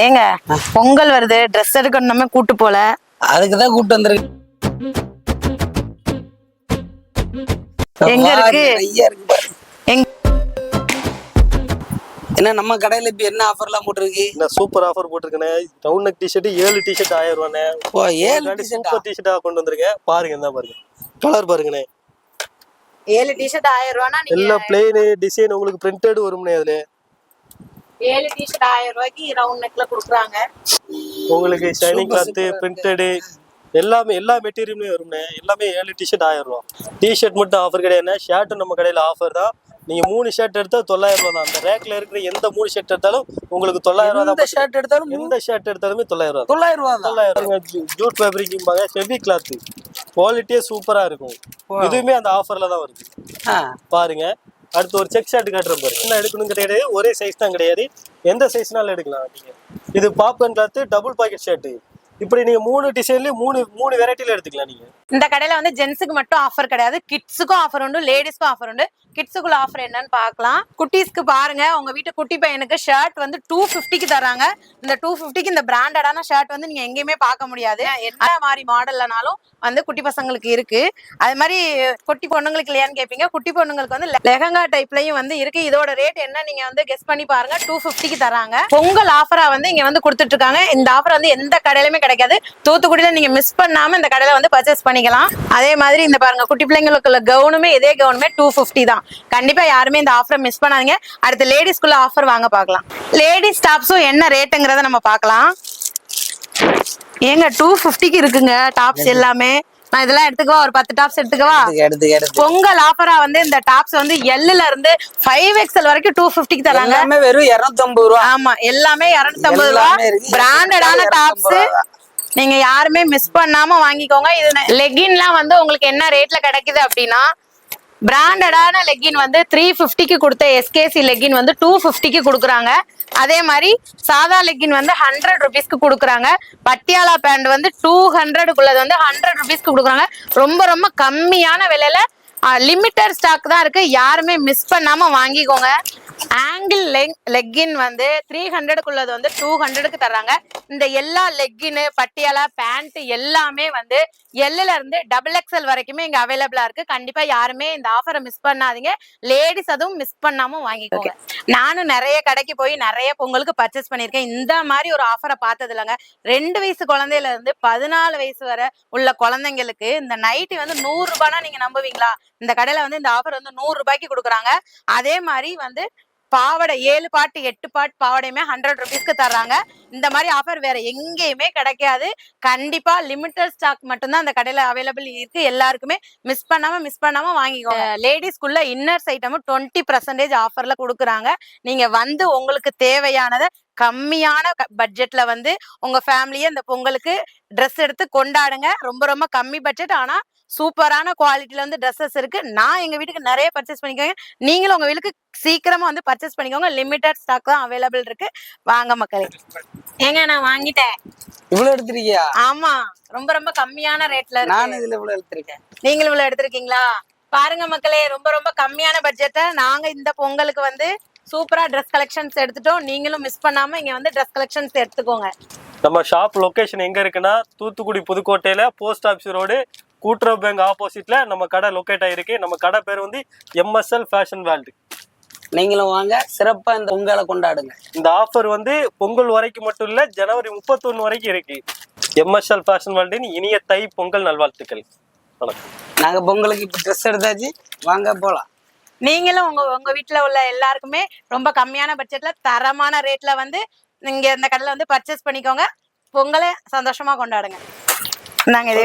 ஏங்க பொங்கல் வருது, ட்ரெஸ் எடுக்கணுமே கூட்டு போல. அதுக்குதான் கூட்டு வந்திருக்கு. எங்க இருக்கு? என்ன நம்ம கடையில இப்ப என்ன ஆஃபர்லாம் போட்டுருக்கு? சூப்பர் ஆஃபர் போட்டிருக்கேனே. ரவுண்ட் நெக் டிஷர்ட் 7 டிஷர்ட் 1000 ரூபானே. ஓ 7 சூப்பர் டிஷர்ட்டா கொண்டு வந்திருக்கேன். பாருங்க, என்ன பாருங்க, கலர் பாருங்கண்ணே. 7 டிஷர்ட் 1000 ரூபானா நீங்க எல்லாம் பிளெயின் டிசைன் உங்களுக்கு பிரிண்டட் வரும்னே. அதுல 7 டிஷர்ட் 1000 ரூபாய்க்கு ரவுண்ட் நெக்ல கொடுக்குறாங்க. உங்களுக்கு ஷைனிங் கிளாத், பிரிண்டட் எல்லாமே எல்லா மெட்டீரியலுமே வரும்னே. எல்லாமே 7 டிஷர்ட் 1000 ரூபா. டிஷர்ட் மட்டும் ஆஃபர் கிடையாது, ஷர்ட் நம்ம கடையில ஆஃபர் தான். நீங்க 3 ஷர்ட் எடுத்தா 900 ரூபா தான். அந்த ரேக்ல இருக்கிற எந்த 3 ஷர்ட் எடுத்தாலும் உங்களுக்கு 900 ரூபா தான். எந்த ஷர்ட் எடுத்தாலும் எந்த ஷர்ட் எடுத்தாலுமே 900 ரூபா. 900 ரூபா தான். 900. ஜூட் ஃபேப்ரிக்பாங்க, ஹெவி கிளாத், குவாலிட்டியே சூப்பரா இருக்கும். இதுவுமே அந்த ஆஃபர்ல தான் வருது. பாருங்க, அடுத்து ஒரு செக் ஷர்ட் காட்டுறேன் பாருங்க. என்ன எடுக்கணும் கிடையாது, ஒரே சைஸ் தான் கிடையாது, எந்த சைஸ்னாலும் எடுக்கலாம் நீங்க. இது popcorn cloth, double pocket shirt. இப்படி நீங்க 3 டிசைன்லயே 3 வெரைட்டில எடுத்துக்கலாம் நீங்க. இந்த கடையில வந்து ஜென்ஸுக்கு மட்டும் ஆஃபர் கிடையாது, கிட்ஸுக்கும் ஆஃபர் உண்டு, லேடிஸ்க்கும் ஆஃபர் உண்டு. கிட்ஸுக்குள்ள ஆஃபர் என்னன்னு பார்க்கலாம். குட்டீஸ்க்கு பாருங்க, உங்க வீட்டு குட்டி பையனுக்கு ஷர்ட் வந்து 250க்கு தராங்க. இந்த 250க்கு இந்த பிராண்டடான ஷர்ட் வந்து நீங்க எங்கேயுமே பார்க்க முடியாது. என்ன மாதிரி மாடல்லனாலும் வந்து குட்டி பசங்களுக்கு இருக்கு. அது மாதிரி குட்டி பொண்ணுங்களுக்கு இல்லையான்னு கேட்பீங்க. குட்டி பொண்ணுங்களுக்கு வந்து லெஹங்கா டைப்லயும் வந்து இருக்கு. இதோட ரேட் என்ன நீங்க வந்து கெஸ் பண்ணி பாருங்க. 250க்கு தராங்க. பொங்கல் ஆஃபரா வந்து இங்க வந்து கொடுத்துட்டு இருக்காங்க. இந்த ஆஃபர் வந்து எந்த கடையிலுமே கிடைக்காது. தூத்துக்குடியில நீங்க மிஸ் பண்ணாம இந்த கடையில வந்து பர்ச்சேஸ் பண்ணிக்கலாம். அதே மாதிரி இந்த பாருங்க, குட்டி பிள்ளைங்களுக்குள்ள கவுனுமே இதே கவுனுமே 250 தான். கண்டிப்பா யாருமே இந்த ஆஃபரை மிஸ் பண்ணாதீங்க. அடுத்து லேடிஸ்குள்ள ஆஃபர் வாங்க பார்க்கலாம். லேடிஸ் டாப்ஸும் என்ன ரேட்டுங்கிறத நம்ம பார்க்கலாம். ஏங்க 250க்கு இருக்குங்க டாப்ஸ் எல்லாமே. நான் இதெல்லாம் எடுத்துக்கவா? ஒரு 10 டாப்ஸ் எடுத்துக்கவா? பொங்கல் ஆஃபரா வந்து இந்த டாப்ஸ் வந்து Lல இருந்து 5XL வரைக்கும் 250க்கு தராங்க. எல்லாமே வெறும் 250 ரூபா. ஆமா, எல்லாமே 250 ரூபா. பிராண்டடான டாப்ஸ் நீங்க யாருமே மிஸ் பண்ணாம வாங்கிக்கோங்க. இது லெகின்லாம் வந்து உங்களுக்கு என்ன ரேட்ல கிடைக்குது அப்படின்னா, பிராண்டடான லெகின் வந்து 350க்கு கொடுத்த எஸ்கேசி லெகின் வந்து 250க்கு கொடுக்குறாங்க. அதே மாதிரி சாதா லெகின் வந்து 100 ருபீஸ்க்கு கொடுக்குறாங்க. பட்டியாலா பேண்ட் வந்து 200க்குள்ளது வந்து 100 ருபீஸ்க்கு கொடுக்குறாங்க. ரொம்ப ரொம்ப கம்மியான விலையில லிமிட்டட் ஸ்டாக் தான் இருக்கு. யாருமே மிஸ் பண்ணாம வாங்கிக்கோங்க. ஆங்கிள் லெக்கின் வந்து 300க்குள்ளது வந்து 200க்கு தர்றாங்க. இந்த எல்லா லெக்கின், பட்டியாலா பேண்ட் எல்லாமே வந்து Lல இருந்து XXL வரைக்குமே இங்க அவைலபிளா இருக்கு. கண்டிப்பா யாருமே இந்த ஆஃபரை மிஸ் பண்ணாதீங்க. லேடிஸ் அதுவும் மிஸ் பண்ணாம வாங்கிக்கோங்க. நானும் நிறைய கடைக்கு போய் நிறைய பொங்கலுக்கு பர்ச்சேஸ் பண்ணிருக்கேன். இந்த மாதிரி ஒரு ஆஃபரை பார்த்தது இல்லைங்க. 2 வயசு குழந்தையில இருந்து 14 வயசு வரை உள்ள குழந்தைங்களுக்கு இந்த நைட்டி வந்து 100 ரூபாய்னா நீங்க நம்புவீங்களா? இந்த கடையில வந்து இந்த ஆஃபர் வந்து 100 ரூபாய்க்கு கொடுக்குறாங்க. அதே மாதிரி வந்து பாவாடை 7 பாட்டு 8 பாட்டு பாவாடையுமே 100 ருபீஸ்க்கு தர்றாங்க. இந்த மாதிரி ஆஃபர் வேற எங்கேயுமே கிடைக்காது. கண்டிப்பா லிமிட்டட் ஸ்டாக் மட்டும்தான் அந்த கடையில அவைலபிள் இருக்கு. எல்லாருக்குமே மிஸ் பண்ணாம வாங்கிக்கோங்க. லேடிஸ்குள்ள இன்னர்ஸ் ஐட்டமும் 20% ஆஃபர்ல கொடுக்குறாங்க. நீங்க வந்து உங்களுக்கு தேவையானதை கம்மியான பட்ஜெட்ல வந்து உங்க ஃபேமிலியை இந்த பொங்கலுக்கு ட்ரெஸ் எடுத்து கொண்டாடுங்க. ரொம்ப ரொம்ப கம்மி பட்ஜெட், ஆனா சூப்பரான குவாலிட்டியில வந்து ட்ரெஸ்ஸஸ் இருக்கு. நான் எங்க வீட்டுக்கு நிறைய பர்ச்சேஸ் பண்ணிக்கோங்க. நீங்களும் உங்க வீட்டுக்கு சீக்கிரமா வந்து பர்ச்சேஸ் பண்ணிக்கோங்க. லிமிட்டட் ஸ்டாக் தான் அவைலபிள் இருக்கு. வாங்க மக்களே. ஏங்க நான் வாங்கிட்டேன். இவ்வளவு எடுத்திருக்கியா? ஆமா, ரொம்ப ரொம்ப கம்மியான ரேட்ல இருக்கு. நான் இதுல இவ்வளவு எடுத்திருக்கேன். நீங்களும் இவ்வளவு எடுத்திருக்கீங்களா? பாருங்க மக்களே, ரொம்ப ரொம்ப கம்மியான பட்ஜெட்டை நாங்க இந்த பொங்கலுக்கு வந்து சூப்பரா ட்ரெஸ் கலெக்ஷன்ஸ் எடுத்துட்டோம். நீங்களும் மிஸ் பண்ணாம இங்க வந்து ட்ரெஸ் கலெக்ஷன்ஸ் எடுத்துக்கோங்க. நம்ம ஷாப் லொகேஷன் எங்க இருக்குன்னா, தூத்துக்குடி புதுக்கோட்டையில போஸ்ட் ஆஃபீஸ் ரோடு, கூட்டுறவு பேங்க் ஆப்போசிட்ல நம்ம கடை லொக்கேட் ஆயிருக்கு. நம்ம கடை பேர் வந்து MSL ஃபேஷன் வேர்ல்டு. நீங்களும் வாங்க, சிறப்பா இந்த பொங்கலை கொண்டாடுங்க. இந்த ஆஃபர் வந்து பொங்கல் வரைக்கும் மட்டும் இல்ல, ஜனவரி 31 வரைக்கும் இருக்கு. MSL ஃபேஷன் வேர்ல்டின் இனிய தை பொங்கல் நல்வாழ்த்துக்கள். வணக்கம். நாங்க பொங்கலுக்கு இப்ப ட்ரெஸ் எடுத்தாச்சு, வாங்க போலாம். நீங்களும் உங்க வீட்டுல உள்ள எல்லாருக்குமே ரொம்ப கம்மியான பட்ஜெட்ல தரமான ரேட்ல வந்து நீங்க இந்த கடையில வந்து பர்ச்சேஸ் பண்ணிக்கோங்க. பொங்கலை சந்தோஷமா கொண்டாடுங்க. நாங்க இதே